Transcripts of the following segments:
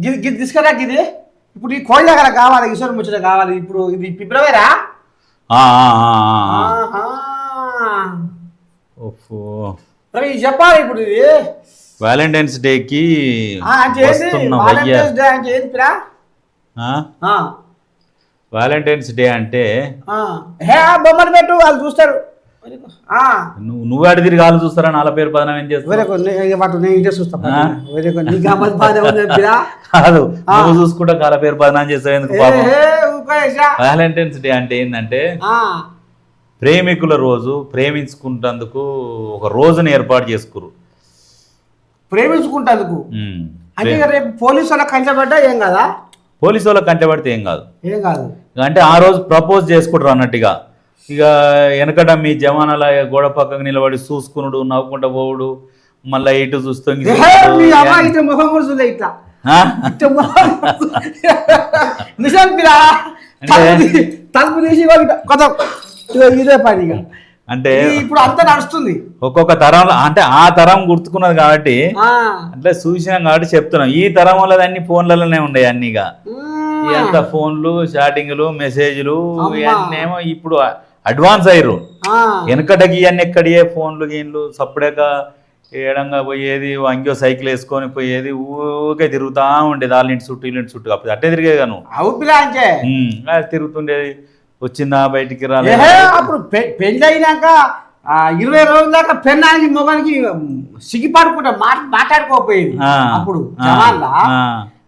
గిది గిది తీసుకురా గిది ఇప్పుడు ఈ కోళ్ళ కదా కావాలి ఈశ్వరం ముచ్చట కావాలి ఇప్పుడు ఇది ఫిబ్రవరా ఇది చెప్పాలి ఇప్పుడు ఇది వ్యాలంటైన్స్ డేకి వ్యాలంటైన్స్ డే అంటే బొమ్మలు పెట్టు వాళ్ళు చూస్తారు నువ్వు అడి తిరిగి వాళ్ళు చూస్తారా నాల పేరు పదనం ఏం చేస్తావు కాదు నువ్వు చూసుకుంటా కాల పేరు పదనం చేస్తావు ఎందుకు వ్యాలంటైన్స్ డే అంటే ఏంటంటే ప్రేమికుల రోజు ప్రేమించుకుంటందుకు ఒక రోజుని ఏర్పాటు చేసుకురు ప్రేమించుకుంటందుకు అంటే రేపు పోలీసు వాళ్ళ కంటపడ్డా ఏం కదా పోలీసు వాళ్ళ కంటపడితే ఏం కాదు కాదు అంటే ఆ రోజు ప్రపోజ్ చేసుకుంటారు అన్నట్టుగా ఇక వెనకట మీ జమానాల గోడ పక్కకు నిలబడి చూసుకునుడు నవ్వుకుంటా పోవుడు మళ్ళీ ఇటు చూస్తూ తలుపు తీసి ఇదే పనిగా అంటే ఇప్పుడు అంతా నడుస్తుంది ఒక్కొక్క తరంలో అంటే ఆ తరం గుర్తుకున్నది కాబట్టి అంటే చూసినాం కాబట్టి చెప్తున్నాం ఈ తరం వల్ల అన్ని ఫోన్లలోనే ఉన్నాయి అన్నిగా ఎంత ఫోన్లు చాటింగ్లు మెసేజ్లు ఇవన్నేమో ఇప్పుడు అడ్వాన్స్ అయ్యారు వెనకటకి ఇవన్నీ ఎక్కడియే ఫోన్లు గీన్లు సప్పుడేక ఏడంగా పోయేది అంగో సైకిల్ వేసుకొని పోయేది ఊకే తిరుగుతా ఉండేది వాళ్ళ ఇంటి చుట్టూ వీళ్ళ ఇంటి చుట్టూ కాకపోతే అట్టే తిరిగేది నువ్వు తిరుగుతుండేది వచ్చిందా బయటికి రాలేదు అప్పుడు పెళ్లి అయినాక 20 రోజుల దాకా పెన్నానికి మొగానికి సిగ్గిపాడుకుంటా మాట్లాడుకోపోయేది అప్పుడు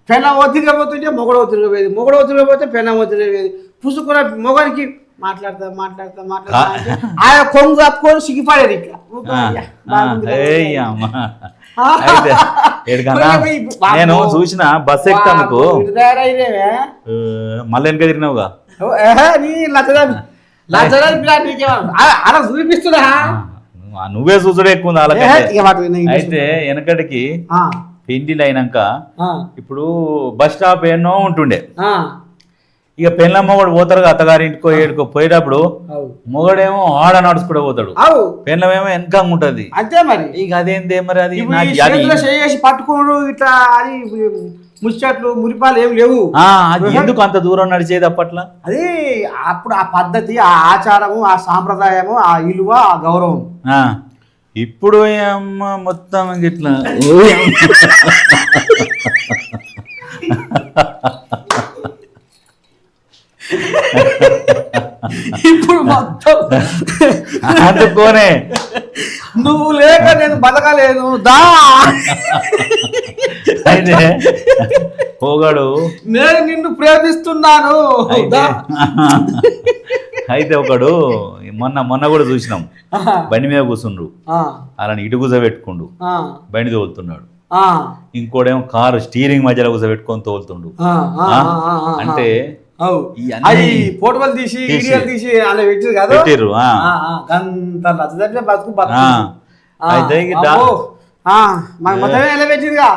పెన్న ఒత్తిరిగిపోతుంటే మొగడో తిరిగిపోయేది మొగడో తిరిగిపోతే పెన్న ఒత్తిరిగిపోయేది పుసుకున్న మొగానికి మాట్లాడతా ఆయన కొంగు కప్పుకొని సిగ్గిపడేది ఇట్లా నేను చూసిన బస్ ఎక్కినందుకు మళ్ళీ వెనక తిరిగినావుగా అలా చూపిస్తున్నా నువ్వే చూసుడే ఎక్కువ ఉంది అలాగే అయితే వెనకటికి పెళ్లిళ్ళు అయినాక ఇప్పుడు బస్ స్టాప్ ఎన్నో ఉంటుండే ఇక పెళ్ళ మొగడు పోతారు అత్తగారింటికో ఏడుకో పోయేటప్పుడు మొగడేమో ఆడ నడుచుకుంటూ పోతాడు పెళ్ళమేమో వెనక ఉంటది అంతే మరి ఇక అదేందే మరి అది పట్టుకోడు ఇట్లా అది ముచ్చట్లు మురిపాలు ఏమి లేవు అది ఎందుకు అంత దూరం నడిచేది అప్పట్లో అది అప్పుడు ఆ పద్ధతి ఆ ఆచారము ఆ సాంప్రదాయము ఆ విలువ ఆ గౌరవం ఇప్పుడు మొత్తం ఇట్లా ఇప్పుడు మొత్తం అందుకోనే నువ్వు లేక నేను బతకలేను దా అయితే పోగాడు నేను నిన్ను ప్రేమిస్తున్నాను అయితే ఒకడు మొన్న కూడా చూసినాం బండి మీద కూర్చుండ్రు అలాని ఇటు కూర్చోబెట్టుకుండు బండి తోలుతున్నాడు ఇంకోడేమో కారు స్టీరింగ్ మధ్యలో కూర్చోబెట్టుకొని తోలుతుండు అంటే ఫోటోలు తీసి వీడియోలు తీసి అలా పెట్టారు కదా పెట్టారు అయితే మొత్తమే ఎలా పెట్టిందిగా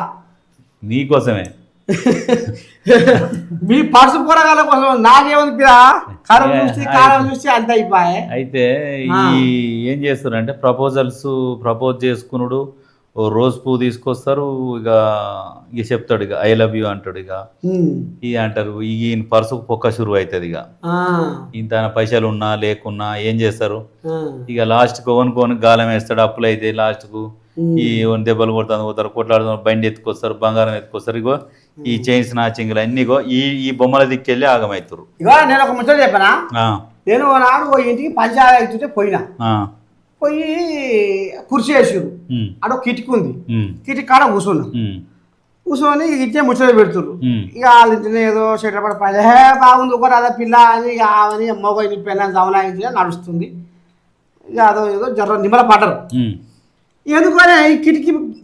నీకోసమే మీ పర్సు కూరగాయల కోసం నాకేముంది కారం చూసి అంత అయిపోయాయి అయితే ఏం చేస్తారు అంటే ప్రపోజ్ చేసుకున్నాడు ఓ రోజు పువ్వు తీసుకొస్తారు ఇక చెప్తాడు ఇక ఐ లవ్ యూ అంటాడు ఇక అంటారు ఈయన పర్సుకు పొక్క షురువు అవుతుంది ఇక ఇంత పైసలు ఉన్నా లేకున్నా ఏం చేస్తారు ఇక లాస్ట్ కోనుకొని గాలం వేస్తాడు అప్పులు అయితే లాస్ట్ కు ఈ దెబ్బలు కొడుతుంది పోతారు కొట్లాడుతున్నారు బండి ఎత్తుకొస్తారు బంగారం ఎత్తుకొస్తారు ఇగో ఈ చైన్స్ నాచింగ్లు అన్ని ఈ బొమ్మల దిక్కెళ్ళి ఆగమవుతారు ఇక నేను ఒక ముచ్చట చెప్పనా నేను నాడు ఇంటికి పంచాయతీ పోయినా పోయి కుర్చీ వేసారు అక్కడ కిటికీ ఉంది కిటికీ కాడ కూర్చున్నాం కూర్చొని ఇట్టే ముచ్చట పెడుతున్నారు ఇక వాళ్ళ ఇంటిని ఏదో చెట్ల పడి బాగుంది ఒకరు అదే పిల్ల అని ఇక ఆమెని మొగ పెళ్ళని జమలాయించి నడుస్తుంది ఇక అదో ఏదో జర నిమ్మల పడ్డరు ఎందుకనే ఈ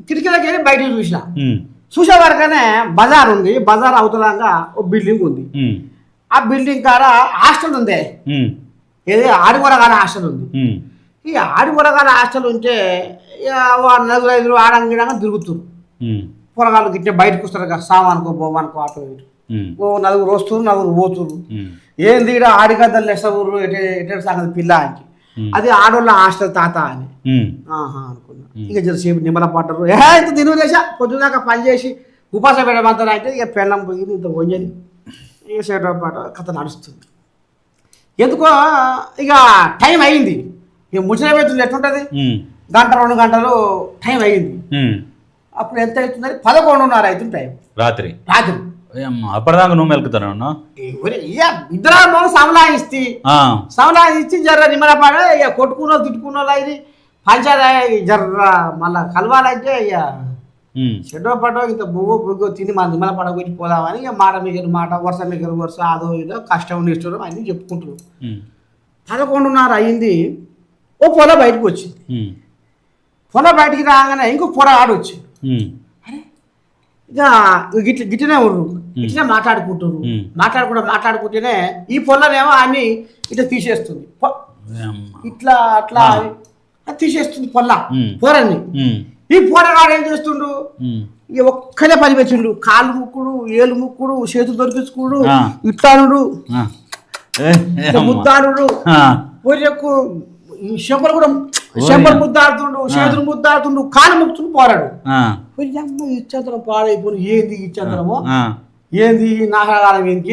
కిటికీలకి వెళ్ళి బయటకు చూసే వరకనే బజార్ ఉంది బజార్ అవతలంగా ఒక బిల్డింగ్ ఉంది ఆ బిల్డింగ్ కాడ హాస్టల్ ఉంది ఏది ఆడికొరగానే హాస్టల్ ఉంది ఈ ఆడికొరగానే హాస్టల్ ఉంటే నలుగురు ఐదుగురు ఆడంగిడంగా తిరుగుతున్నారు పొరగాళ్ళు గిట్టే బయటకు వస్తారు కదా సామానుకో బొమ్మనుకో ఆటో ఇటు ఓ నలుగురు వస్తున్నారు నలుగురు పోతున్నారు ఏంది ఇక్కడ ఆడిగద్దలు నెసవురు ఎటు సంగతి పిల్ల అని అది ఆడోళ్ళ హాస్టల్ తాత అని అనుకున్నా ఇక జరసేపు నిమ్మల పడ్డారు ఇంత తిను చేసా పొద్దుదాకా పని చేసి ఉపాస పెట్టమంతా అంటే ఇక పెళ్ళం పోయింది ఇంత వంజని ఇక సేట పాట కథ నడుస్తుంది. ఎందుకో ఇక టైం అయింది, ఇక ముచ్చట పెడుతుంది ఎట్లుంటుంది, గంట 2 గంటలు టైం అయింది. అప్పుడు ఎంత అవుతుందని 11:30 అవుతుంది టైం రాత్రి. అప్పటిదాకా నువ్వు మెలుకుతాను ఇద్దరు సమలాయిస్తే జర్ర నిమ్మలపాడ ఇక కొట్టుకున్న తిట్టుకున్న ఇది పంచాయతీ జర్ర మళ్ళా కలవాలంటే ఇక చెడ్డో పడో ఇంత బొగ్గు తిని మన నిమ్మలపాడ కొట్టి పోదామని ఇక మాట మిగిలిన మాట వరుస మిగిలిన వరుస అదో ఇదో కష్టం ఇష్టం అన్నీ చెప్పుకుంటున్నాం. 11:30 అయింది. ఓ పొల బయటకు వచ్చింది. పొల బయటికి రాగానే ఇంకో పొరగాడు వచ్చింది. అరే ఇక గిట్టనే ఉర్రు ఇట్లా మాట్లాడుకుంటేనే ఈ పొలనేమో అన్ని ఇట్లా తీసేస్తుంది, ఇట్లా అట్లా తీసేస్తుంది పొరని. ఈ పొరగాడు ఏం చేస్తుండు, ఇక ఒక్కనే పని పెట్టిండు, కాళ్ళు ముక్కుడు, ఏలు ముక్కుడు, చేతులు దొరికించుకుడు, ఇట్లానుడు, ముద్దాడు, పొరియకు చెంపలు కూడా చెంపలు ముద్దాడుతుండు, చేతులు ముద్దాడుతుండు, కాలు ముక్కుతుండు పోరాడు. ఇచ్చంతరం పాడైపోయి ఏంది ఇచ్చంతరము ఏంది నాగాలం ఏంటి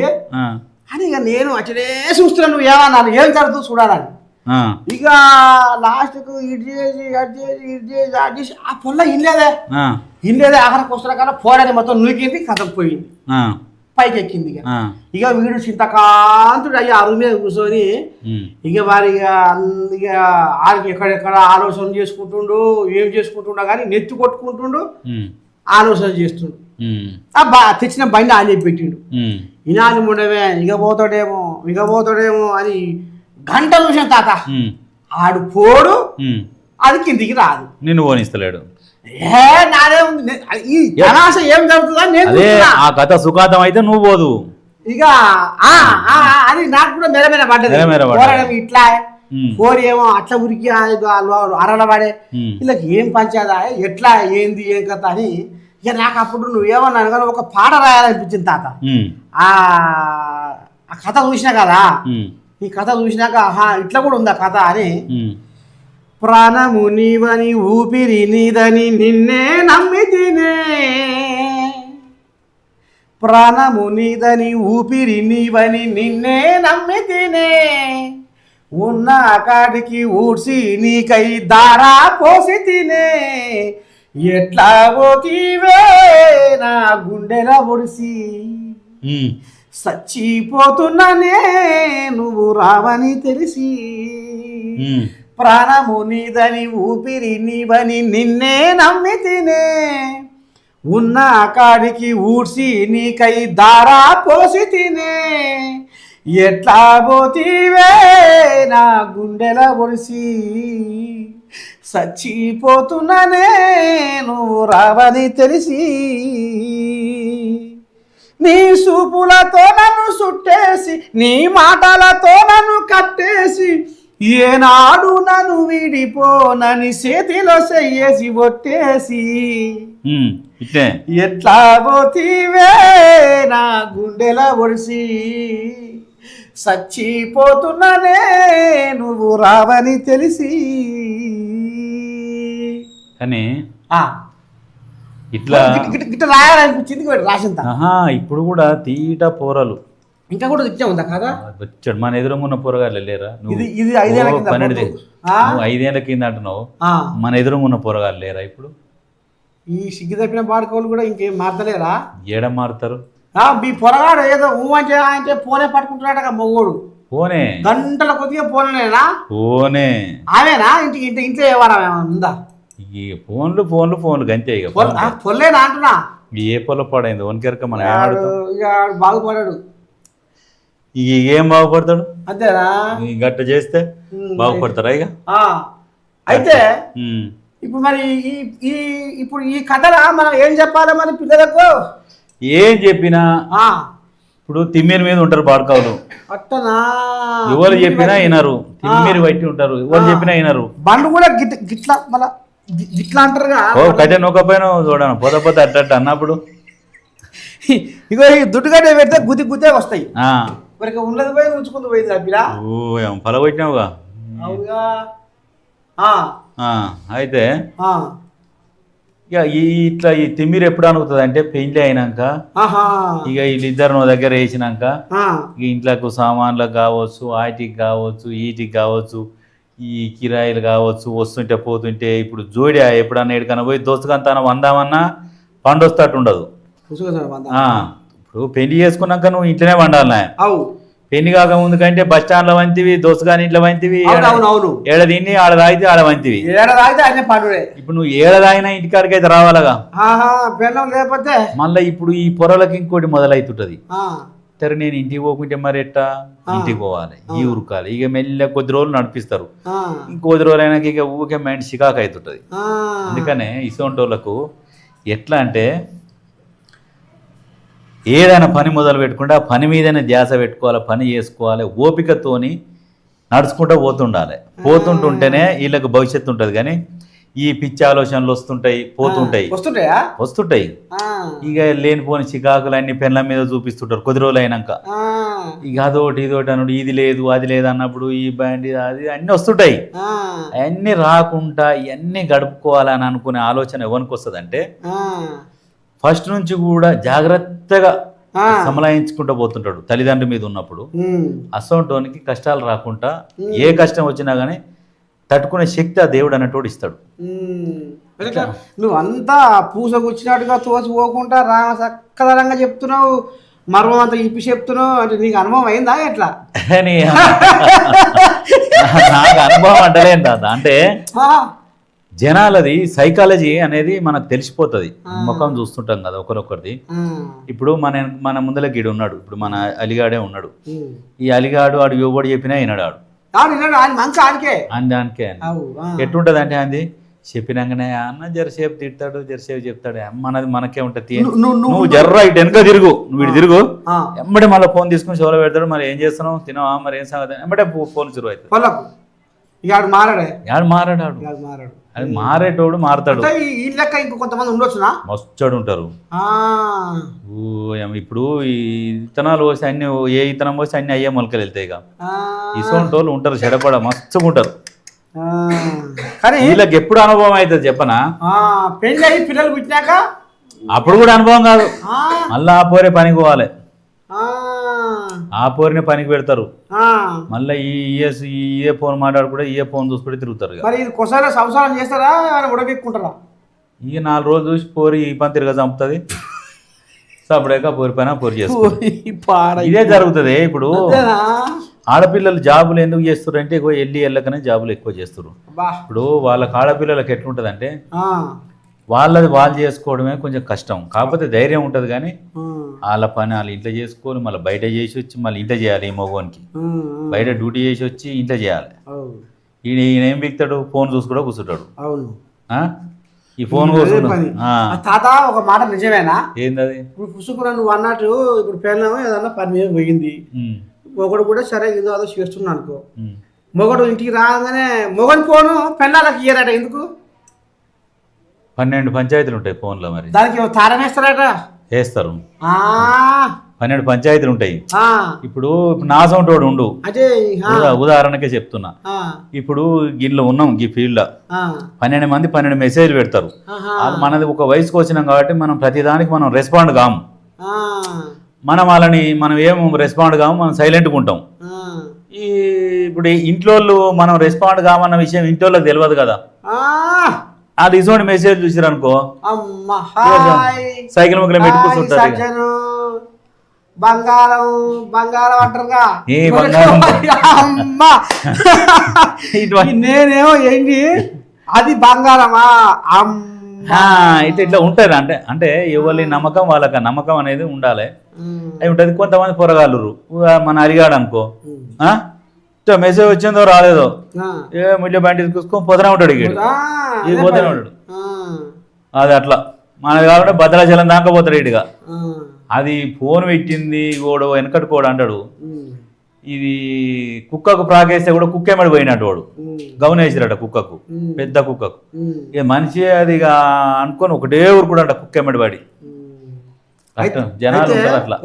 అని ఇక నేను అట్లనే చూస్తున్నాను, నువ్వు ఏమన్నాను ఏం జరుగుతుంది చూడాలని. ఇక లాస్ట్కు ఇటు చేసి ఆ పొల్ల ఇల్లేదే ఆఖరికి వస్తున్నా కానీ పోరాడి మొత్తం నూకింది, కథ పోయింది, పైకి ఎక్కింది. ఇక వీడు చింతకాంతుడు అయ్యి అరుగు మీద కూర్చొని ఇక వారి ఇక ఆడికి ఎక్కడెక్కడ ఆలోచన చేసుకుంటుండు, ఏం చేసుకుంటుండో కానీ నెత్తి కొట్టుకుంటుండు, ఆలోచన చేస్తుండు. తెచ్చిన బండి ఆని పెట్టిండు. ఇనాలి ఉండవే ఇక పోతాడేమో అని గంట చూసిన తాత ఆడు పోడు, అది కిందికి రాదు, నిన్ను పోనిస్తలేడు. నాదే ఉంది ఈ జనాశ ఏం జరుగుతుందని నేను ఆ కథ సుఖాతం అయితే నువ్వు పోదు. ఇక అది నాకు కూడా మెరమెర పడ్డది. ఇట్లా పోరు ఏమో అట్లా ఉరికి అరల పడే వీళ్ళకి ఏం పంచాదా ఎట్లా ఏంది ఏం కథ అని. ఇక నాకు అప్పుడు నువ్వేమన్నాను కానీ ఒక పాట రాయాలనిపించింది తాత. ఆ కథ చూసినా కదా, ఈ కథ చూసినాక ఇట్లా కూడా ఉందా కథ అని. ప్రాణము నీవని ఊపిరి నీదని నిన్నే నమ్మితినే, ప్రాణము నీదని ఊపిరి నీవని నిన్నే నమ్మితినే, ఉన్న కాడికి ఊడ్చి నీకై దారా పోసి తినే, ఎట్లా పోతీవే నా గుండెల ఒడిసి, చచ్చిపోతున్నానే నువ్వు రావని తెలిసి, ప్రాణము నీదని ఊపిరి నీవని నిన్నే నమ్మితినే, ఉన్న కాడికి ఊడ్చి నీకై దారా పోసి తినే, ఎట్లా పోతీవే నా గుండెల ఒడిసి, చచ్చిపోతున్నానే నువ్వు రావని తెలిసి, నీ చూపులతో నన్ను చుట్టేసి నీ మాటలతో నన్ను కట్టేసి, ఏనాడు నన్ను విడిపోనని చేతిలో చెయ్యేసి ఒట్టేసి, ఎట్లా పోతీవే నా గుండెల ఒడిసి, చచ్చిపోతున్నానే నువ్వు రావని తెలిసి అని ఇట్లా ఇట్లా రాయాలనిపించింది రాసిందా. ఇప్పుడు కూడా తీట పోరలు ఇంకా కూడా ఇచ్చా ఉందా కదా వచ్చాడు మన ఎదురున్న పోరగాళ్ళు లేరా? ఇది 5 ఏళ్ల కింద, 5 ఏళ్ల కింద అంటున్నావు, మన ఎదురున్న పోరగాళ్ళు లేరా ఇప్పుడు? ఈ సిగ్గు తప్పిన పాడుకోవాలి కూడా ఇంకేం మారతలేరా? ఏడ మారుతారు? మీ పొరగాడు ఏదో అంటే అంటే ఫోనే పట్టుకుంటున్నాడు మొగోడు, ఫోనే గంటల కొద్దిగా ఫోనేనా? ఫోనే ఆమెనా? ఇంట్లో ఏమన్నా ఉందా? ఈ ఫోన్లు గంతే. ఇక పొల్లేనా అంటున్నా, ఏ పొల పాడైంది వనకెరక మన బాగుపడాడు. ఇక ఏం బాగుపడతాడు? అంతేనా? గట్ట చేస్తే బాగుపడతారా? ఇక అయితే ఇప్పుడు మరి ఇప్పుడు ఈ కథలా మనం ఏం చెప్పాలి మరి పిల్లలకు? ఏం చెప్పినా ఇప్పుడు తిమ్మిరి మీద ఉంటారు బాడకావులు, అట్టనా? ఎవరు చెప్పినా వినరు, తిమ్మిరి బట్టి ఉంటారు, ఎవరు చెప్పినా వినరు. బండ్లు కూడా గిట్లా మళ్ళా గిట్లా అంటారుగా. కట్టే నొక్కపోయినా చూడను పొద అట్ట అన్నప్పుడు ఇగో ఈ దుడ్డుగడ్డ పెడితే గుద్దే వస్తాయి. మరి ఉన్నది పోయి ఉంచుకుంటూ పోయింది అబ్బిరా. పలగొట్టినావుగా. అవుగా. అయితే ఇక ఇట్లా ఈ తిమ్మిరి ఎప్పుడు అనుకుతుంది అంటే పెళ్లి అయినాక ఇక వీళ్ళిద్దరు దగ్గర వేసినాక ఇక ఇంట్లోకి సామాన్లకు కావచ్చు వాటికి కావచ్చు వీటికి కావచ్చు ఈ కిరాయిలు కావచ్చు వస్తుంటే పోతుంటే ఇప్పుడు జోడి ఎప్పుడన్నా ఎక్కడికన్నా పోయి దోస్తుకంతా వందామన్నా పండు వస్తట్టు ఉండదు. ఇప్పుడు పెళ్లి చేసుకున్నాక నువ్వు ఇంట్లోనే వండాలి. పెళ్లి కాక ముందు కంటే బస్ స్టాండ్లో వంతివి దోస్తుగాని ఇంట్లో వంతివి ఏడ తిని ఆడ తాగితే ఆడ వంతివి. ఇప్పుడు నువ్వు ఏడ తాగినా ఇంటికాడికి అయితే రావాలగా. లేకపోతే మళ్ళీ ఇప్పుడు ఈ పొరలకి ఇంకోటి మొదలవుతుంటది. సరే నేను ఇంటికి పోకుంటే మరి ఎట్టా ఇంటికి పోవాలి ఈ ఉరకాలి. ఇక మెల్ల కొద్ది రోజులు నడిపిస్తారు. ఇంకొద్ది రోజులు అయినాక ఇక ఊరికే మైండ్ చికాకు అవుతుంటది. అందుకనే ఇటువంటి వాళ్ళకు ఎట్లా అంటే ఏదైనా పని మొదలు పెట్టుకుంటే ఆ పని మీదనే ధ్యాస పెట్టుకోవాలి, పని చేసుకోవాలి, ఓపికతోని నడుచుకుంటూ పోతుండాలి. పోతుంటుంటేనే వీళ్ళకి భవిష్యత్తు ఉంటుంది. కానీ ఈ పిచ్చి ఆలోచనలు వస్తుంటాయి వస్తుంటాయి. ఇక లేనిపోని చికాకులు అన్ని పెన్ల మీద చూపిస్తుంటారు కొద్ది రోజులు అయినాక. ఇక అదోటి ఇదోటి అన్నాడు, ఇది లేదు అది లేదు అన్నప్పుడు ఈ బండి అది అన్నీ వస్తుంటాయి. అవన్నీ రాకుండా ఇవన్నీ గడుపుకోవాలని అనుకునే ఆలోచన ఎవరికి వస్తుంది అంటే ఫస్ట్ నుంచి కూడా జాగ్రత్తగా సమలాయించుకుంటూ పోతుంటాడు తల్లిదండ్రుల మీద ఉన్నప్పుడు. అసోంటోనికి కష్టాలు రాకుండా ఏ కష్టం వచ్చినా కానీ తట్టుకునే శక్తి ఆ దేవుడు అన్నట్టు ఇస్తాడు. నువ్వు అంతా పూసకొచ్చినట్టుగా తోసిపోకుండా చక్కదనంగా చెప్తున్నావు, మర్మం అంతా ఇప్పి చెప్తున్నావు. అంటే నీకు అనుభవం అయిందా ఎట్లా? నాకు అనుభవం అంటలేందా అంటే జనాలది సైకాలజీ అనేది మనకు తెలిసిపోతుంది. ముఖం చూస్తుంటాం కదా ఒకరొకరిది. ఇప్పుడు మన ముందర గీడు ఉన్నాడు, ఇప్పుడు మన అలిగాడే ఉన్నాడు. ఈ అలిగాడు ఆడు ఎవడు చెప్పినా వినడు. దానికే ఎట్లుంటది అంటే అది చెప్పినాకనే అన్న జరసేపు తిడతాడు జరసేపు చెప్తాడు. మనది మనకే ఉంటది. నువ్వు జర్రా ఇటు వెనక తిరుగు, నువ్వు ఇటు తిరుగు, ఎంబడే మళ్ళీ ఫోన్ తీసుకుని చెవులో పెడతాడు. మరి ఏం చేస్తున్నావు తినవా మరి ఏం సంగతి ఎంబడే ఫోన్ చురువు అవుతుంది. మారాడు అది మారేటోడు మారతాడు. కొంతమంది ఉండొచ్చునా మస్తడు ఉంటారు. ఇప్పుడు ఈ విత్తనాలు పోసి అన్ని ఏ విత్తనం పోసి అన్ని అయ్యే మొలకలు వెళ్తాయి. ఇసోంటి వాళ్ళు ఉంటారు చెడపడ మస్తుగా ఉంటారు. వీళ్ళకి ఎప్పుడు అనుభవం అవుతుంది చెప్పనా? పెళ్ళి అయ్యి పిల్లలు పుట్టినాక అప్పుడు కూడా అనుభవం కాదు. మళ్ళీ ఆ పోరే పనికి పోవాలి, ఆ పోరిని పనికి పెడతారు. మళ్ళీ ఏ ఫోన్ మాట్లాడుకుంటే ఏ ఫోన్ చూసుకుంటే తిరుగుతారు. సంసారం చేస్తారా ఉడకెక్కుంటారా? ఇక 4 రోజులు చూసి పోరి ఈ పని తిరగ చంపుతుంది. సపడేక పోరి పైన పోరి చేస్తుంది. ఇదే జరుగుతుంది. ఇప్పుడు ఆడపిల్లలు జాబులు ఎందుకు చేస్తారు అంటే ఎక్కువ వెళ్ళకనే జాబులు ఎక్కువ చేస్తారు. ఇప్పుడు వాళ్ళకి ఆడపిల్లలకి ఎట్లుంటది అంటే వాళ్ళది వాళ్ళు చేసుకోవడమే కొంచెం కష్టం. కాకపోతే ధైర్యం ఉంటుంది. కానీ వాళ్ళ పని వాళ్ళు ఇంట్లో చేసుకొని మళ్ళీ బయట చేసి వచ్చి మళ్ళీ ఇంట్లో చేయాలి. ఈ మగవానికి బయట డ్యూటీ చేసి వచ్చి ఇంట్లో చేయాలి. ఈయన ఏం బిగుతాడు? ఫోన్ చూసుకుంటూ కూర్చుంటాడు. ఈ ఫోన్ తాత ఒక మాట నిజమేనా? ఏంటది? ఇప్పుడు పుసుకున్నా నువ్వు అన్నట్టు ఇప్పుడు పెళ్ళాము ఏదన్నా పని మీద పోయింది. మొగడు కూడా సరే ఏదో అదో చేస్తున్నా అనుకో. మొగడు ఇంటికి రాగానే మొగని ఫోను పెళ్ళాలకు ఇయ్యరట. ఎందుకు? 12 పంచాయతీలు ఉంటాయి ఫోన్లో. మరి దానికి తారం వేస్తారట. వేస్తారు. 12 పంచాయతీలు ఉంటాయి. ఇప్పుడు నా సొంత వాడు ఉండు, ఉదాహరణకే చెప్తున్నా. ఇప్పుడు గిన్నెలో ఉన్నాం ఈ ఫీల్డ్ 12 మంది 12 మెసేజ్లు పెడతారు. మనది ఒక వయసుకు వచ్చినాం కాబట్టి మనం ప్రతిదానికి మనం రెస్పాండ్ కాము. మనం ఏం రెస్పాండ్ కాము, మనం సైలెంట్గా ఉంటాం. ఇప్పుడు ఇంట్లో మనం రెస్పాండ్ కామన్న విషయం ఇంట్లో తెలియదు కదా. అది ఇటువంటి మెసేజ్ చూసారు అనుకో సైకిల్ ముక్కలు పెట్టి కూర్చుంటారు. బంగారం అంటారుగా. నేనేమో ఏంటి అది బంగారమా ఇట్లా ఉంటారు. అంటే ఎవరి నమ్మకం వాళ్ళకి నమ్మకం అనేది ఉండాలి. అవి ఉంటుంది. కొంతమంది పొరగాళ్ళు మన అడిగాడు అనుకో మెసేజ్ వచ్చిందో రాలేదో మిడిల్ బండి తీసుకొని పోతూనే ఉంటాడు. ఇక పోతూనే ఉంటాడు. అది అట్లా మనది కాబట్టి భద్రాచలం దాకా పోతాడు ఇటుగా. అది ఫోన్ పెట్టింది ఓడు వెనకట్టుకోడు అంటాడు. ఇది కుక్కకు ప్రాకేస్తే కూడా కుక్క ఎమ్మడి పోయినట్టు వాడు గమనేసారట కుక్కకు, పెద్ద కుక్కకు. ఇక మనిషి అది అనుకొని ఒకటే ఊరుకుడు అంట కుక్క ఎమ్మడి పడి. జనాలు ఉంటారు అట్లా.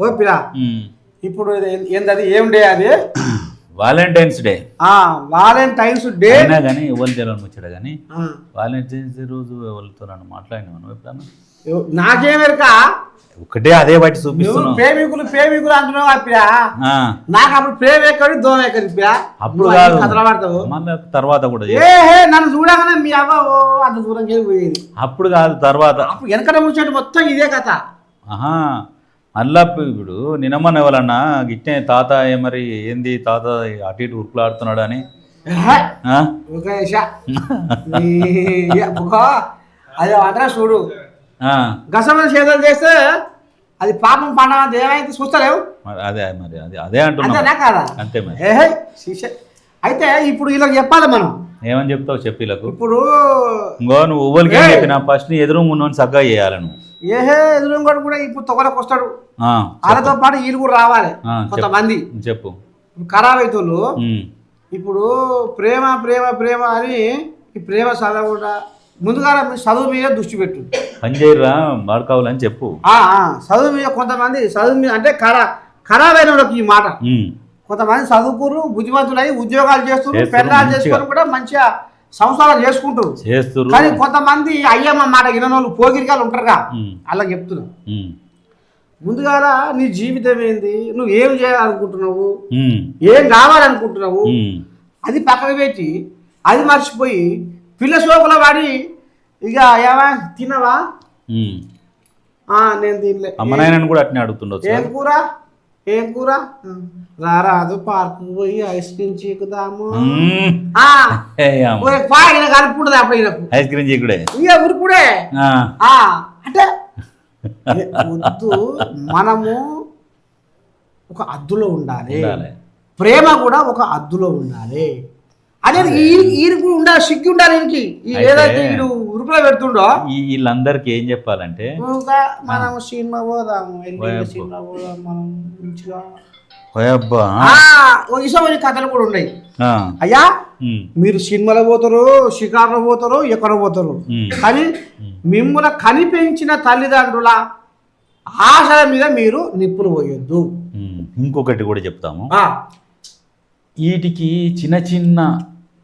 ఇప్పుడు ఏంది ఏముండే అది వాలంటైన్స్ డే వాలంటైన్స్ డే అయినా కానీ ఎవరు తెలియని ముచ్చట కానీ వాలంటైన్స్ డే రోజు ఎవరితో నన్ను మాట్లాడినావు నువ్వు ఎప్పుడన్నా? నాకేమెరక ఒకటే అదే బట్టి చూపిస్తున్నావు. ప్రేమికులు అంటున్నావు అప్పిరా. నాకు అప్పుడు ప్రేమ ఎక్కడి దోమ ఎక్కడి అప్పుడు కాదు కథలబడతావు. మళ్ళీ తర్వాత కూడా నన్ను చూడగానే మీ అవ్వ అంత దూరం పోయేది. అప్పుడు కాదు తర్వాత అప్పుడు వెనకట ముచ్చట మొత్తం ఇదే కథ. మళ్ళా ఇప్పుడు నిన్నమ్మని ఎవరన్నా గిట్టే తాత మరి ఏంది తాత అటు ఇటు ఉరుకులాడుతున్నాడు అని అదే అంటారా చూడు, గసమైన చేతులు చేస్తే అది పాపం పండగ ఏమైతే చూస్తలేవు. అదే మరి అదే అంటున్నా కదా అంతే మరి. అయితే ఇప్పుడు ఇలా చెప్పాలి మనం. ఏమని చెప్తావు చెప్పిలకు? ఇప్పుడు ఇంకో నువ్వు ఊళ్ళకి చెప్పిన ఫస్ట్ ఎదురు ముందు చక్కగా చేయాలి నువ్వు. ఎదురుంగోడు కూడా ఇప్పుడు తొగలకు వస్తాడు, వాళ్ళతో పాటు వీళ్ళు కూడా రావాలి. కొంతమంది చెప్పు ఖరాబ్ అవుతారు. ఇప్పుడు ప్రేమ ప్రేమ ప్రేమ అని ఈ ప్రేమ చదవకుండా ముందుగా చదువు మీద దృష్టి పెట్టు. పని చేయరా వాడుకోవాలని చెప్పు. చదువు మీద కొంతమంది చదువు మీద అంటే ఖరాబ్ అయిన వాళ్ళకి ఈ మాట. కొంతమంది చదువుకురు బుద్ధిమంతులై ఉద్యోగాలు చేస్తున్నారు, పెళ్ళాలు చేసుకొని కూడా మంచిగా సంసారాలు చేసుకుంటారు. కానీ కొంతమంది అయ్యమ్మ మాట వినోళ్ళు పోగిరికాలు ఉంటారుగా, అలా చెప్తున్నావు. ముందుగా నీ జీవితం ఏంది, నువ్వు ఏం చేయాలనుకుంటున్నావు, ఏం కావాలనుకుంటున్నావు, అది పక్కకు పెట్టి అది మర్చిపోయి పిల్ల సోకుల వాడి ఇక ఏమా తినవా నేను తినలే. అమ్మనాయనని కూడా అట్నే అడుగుతుండొచ్చు. ఏం కూర రారాదు పార్కు పోయి ఐస్ క్రీమ్ చీకుదాము కలుపుకుంటుంది అప్పుడు ఐస్ క్రీమ్ చీకుడే ఇక ఉరుకుడే. అంటే వద్దు, మనము ఒక అద్దులో ఉండాలి, ప్రేమ కూడా ఒక అద్దులో ఉండాలి అనేది ఈయన కూడా ఉండాలి, సిగ్గు ఉండాలి. ఈయనకి ఏదైతే వీడు ఉరుకులో పెడుతుండో వీళ్ళందరికి ఏం చెప్పాలంటే మనం సినిమా పోదాము, సినిమా పోదాం మనం మంచిగా ఇసమైన కథలు కూడా ఉన్నాయి. అయ్యా మీరు సినిమాలో పోతారు, షికారులో పోతారు, ఎక్కడ పోతారు, కానీ మిమ్మల్ని కనిపించిన తల్లిదండ్రుల ఆశల మీద మీరు నిప్పులు పోయొద్దు. ఇంకొకటి కూడా చెప్తాము, వీటికి చిన్న చిన్న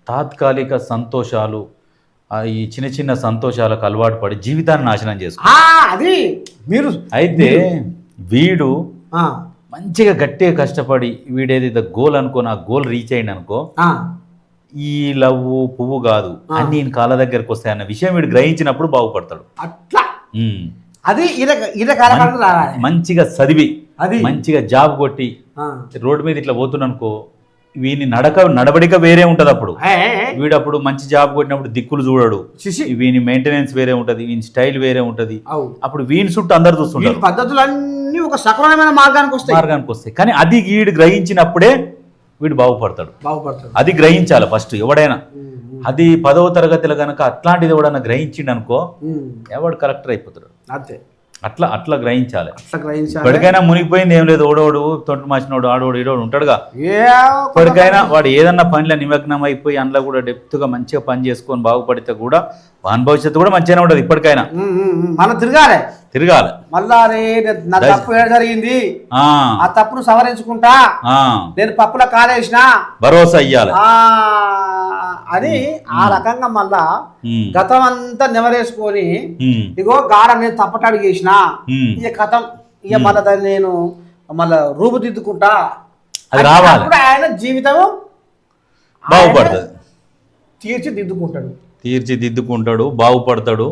తాత్కాలిక సంతోషాలు, ఈ చిన్న చిన్న సంతోషాలకు అలవాటు పడి జీవితాన్ని నాశనం చేసుకో. అది మీరు అయితే వీడు మంచిగా గట్టిగా కష్టపడి వీడేదైతే గోల్ అనుకో, నా గోల్ రీచ్ అయ్యింది అనుకో, ఈ లవ్వు పువ్వు కాదు అన్ని నేను కాళ్ళ దగ్గరకు వస్తాయి అన్న విషయం వీడు గ్రహించినప్పుడు బాగుపడతాడు. అట్లా అది మంచిగా చదివి మంచిగా జాబ్ కొట్టి రోడ్డు మీద ఇట్లా పోతున్నానుకో, వీని నడవడిక వేరే ఉంటది. అప్పుడు వీడప్పుడు మంచి జాబ్ కొట్టినప్పుడు దిక్కులు చూడడు, వీని మెయింటెనెన్స్ వేరే ఉంటది, వీని స్టైల్ వేరే ఉంటది. అప్పుడు వీని చుట్టూ అందరు చూస్తుంటారు. పద్ధతులన్నీ ఒక సక్రమమైన మార్గానికి వస్తాయి. కానీ అది వీడు గ్రహించినప్పుడే వీడు బాగుపడతాడు. అది గ్రహించాలి ఫస్ట్ ఎవడైనా. అది 10వ తరగతిలో కనుక అట్లాంటిది ఎవడన్నా గ్రహించిండు అనుకో, ఎవడు కలెక్టర్ అయిపోతాడు. అట్లా గ్రహించాలి. ఇప్పటికైనా మునిగిపోయింది ఏం లేదు, ఓడోడు తొట్టు మాసినోడు ఆడోడు ఈడోడు ఉంటాడుగా. ఇప్పటికైనా వాడు ఏదన్నా పనిలో నిమగ్నం అయిపోయి అందులో కూడా డెప్త్గా మంచిగా పని చేసుకొని బాగుపడితే కూడా వాని భవిష్యత్తు కూడా మంచిగానే ఉండదు. ఇప్పటికైనా మనం తిరగాలి మళ్ళా నా తప్పు జరిగింది, ఆ తప్పును సవరించుకుంటా, నేను పప్పుల కాలేసిన భరోసా అయ్యాలి అని ఆ రకంగా మళ్ళా గతం అంతా నెవరేసుకొని ఇగో గాడ నేను తప్పటాడు చేసిన ఇక కథం, ఇక మళ్ళా దాన్ని నేను మళ్ళా రూపుదిద్దుకుంటా. అది రావాలి. ఆయన జీవితం బాగుపడుతుంది, తీర్చిదిద్దుకుంటాడు, బాగుపడతాడు.